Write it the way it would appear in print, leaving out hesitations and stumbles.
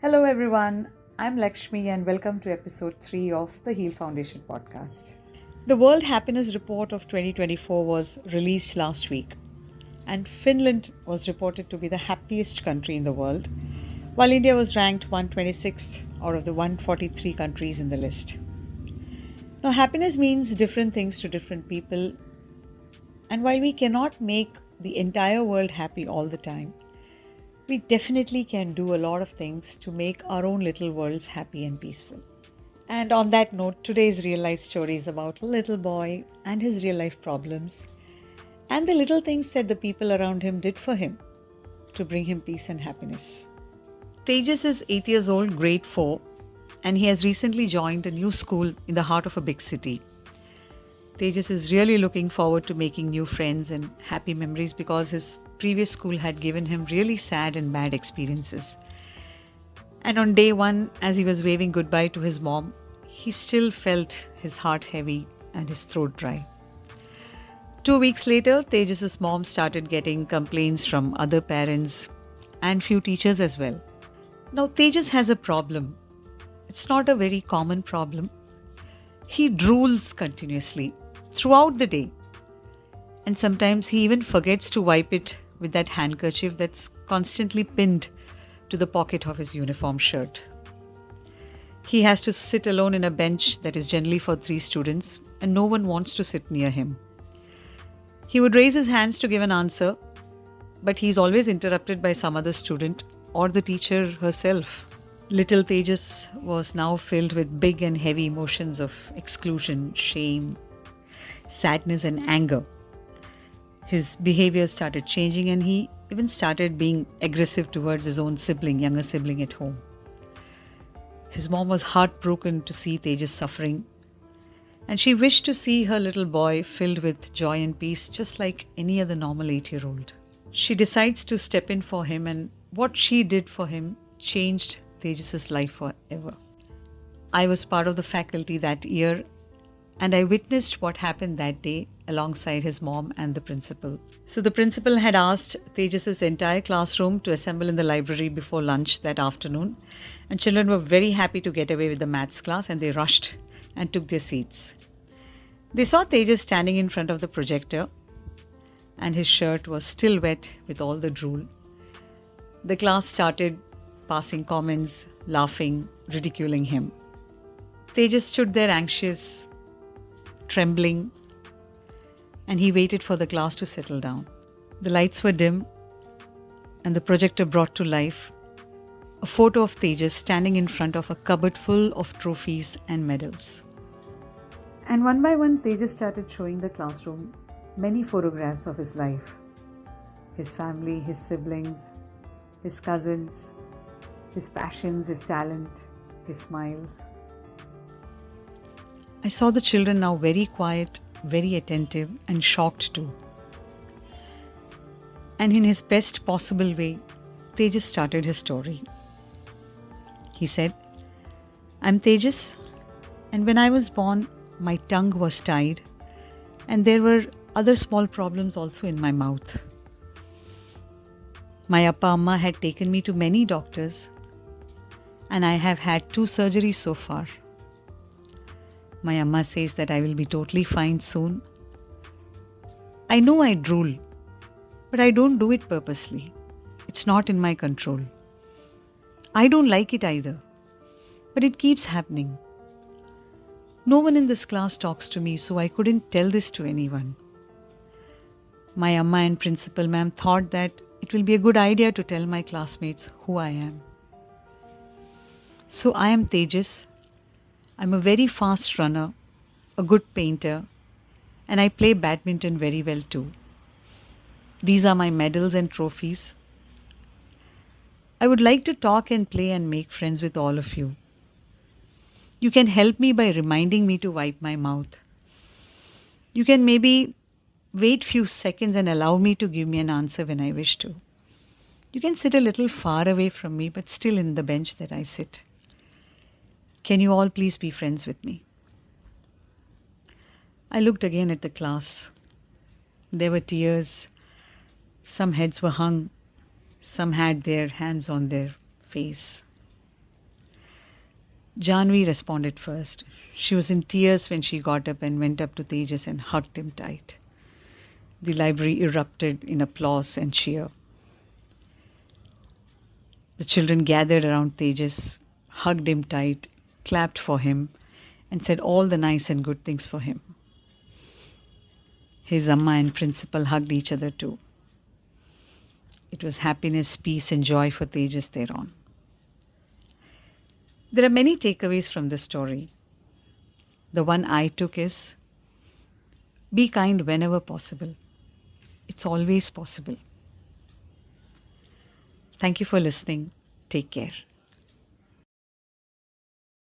Hello, everyone. I'm Lakshmi, and welcome to episode 3 of the Heal Foundation podcast. The World Happiness Report of 2024 was released last week, and Finland was reported to be the happiest country in the world, while India was ranked 126th out of the 143 countries in the list. Now, happiness means different things to different people, and while we cannot make the entire world happy all the time, we definitely can do a lot of things to make our own little worlds happy and peaceful. And on that note, today's real life story is about a little boy and his real life problems and the little things that the people around him did for him to bring him peace and happiness. Tejas is 8 years old, grade 4, and he has recently joined a new school in the heart of a big city. Tejas is really looking forward to making new friends and happy memories because his previous school had given him really sad and bad experiences. And on day one, as he was waving goodbye to his mom, he still felt his heart heavy and his throat dry. 2 weeks later, Tejas' mom started getting complaints from other parents and few teachers as well. Now, Tejas has a problem. It's not a very common problem. He drools continuously throughout the day. And sometimes he even forgets to wipe it with that handkerchief that's constantly pinned to the pocket of his uniform shirt. He has to sit alone in a bench that is generally for 3 students, and no one wants to sit near him. He would raise his hands to give an answer, but he is always interrupted by some other student or the teacher herself. Little Tejas was now filled with big and heavy emotions of exclusion, shame, sadness and anger. His behavior started changing and he even started being aggressive towards his own sibling, younger sibling at home. His mom was heartbroken to see Tejas suffering, and she wished to see her little boy filled with joy and peace just like any other normal 8-year-old. She decides to step in for him, and what she did for him changed Tejas' life forever. I was part of the faculty that year, and I witnessed what happened that day alongside his mom and the principal. So the principal had asked Tejas' entire classroom to assemble in the library before lunch that afternoon, and children were very happy to get away with the maths class, and they rushed and took their seats. They saw Tejas standing in front of the projector, and his shirt was still wet with all the drool. The class started passing comments, laughing, ridiculing him. Tejas stood there anxious, trembling, and he waited for the class to settle down. The lights were dim, and the projector brought to life a photo of Tejas standing in front of a cupboard full of trophies and medals. And one by one, Tejas started showing the classroom many photographs of his life, his family, his siblings, his cousins, his passions, his talent, his smiles. I saw the children now very quiet, very attentive and shocked too. And in his best possible way, Tejas started his story. He said, "I'm Tejas, and when I was born, my tongue was tied, and there were other small problems also in my mouth. My Appa Amma had taken me to many doctors, and I have had 2 surgeries so far. My Amma says that I will be totally fine soon. I know I drool, but I don't do it purposely. It's not in my control. I don't like it either, but it keeps happening. No one in this class talks to me, so I couldn't tell this to anyone. My Amma and Principal Ma'am thought that it will be a good idea to tell my classmates who I am. So I am Tejas. I'm a very fast runner, a good painter, and I play badminton very well too. These are my medals and trophies. I would like to talk and play and make friends with all of you. You can help me by reminding me to wipe my mouth. You can maybe wait few seconds and allow me to give me an answer when I wish to. You can sit a little far away from me, but still in the bench that I sit. Can you all please be friends with me?" I looked again at the class. There were tears. Some heads were hung. Some had their hands on their face. Janvi responded first. She was in tears when she got up and went up to Tejas and hugged him tight. The library erupted in applause and cheer. The children gathered around Tejas, hugged him tight, clapped for him, and said all the nice and good things for him. His Amma and principal hugged each other too. It was happiness, peace, and joy for Tejas thereon. There are many takeaways from this story. The one I took is be kind whenever possible. It's always possible. Thank you for listening. Take care.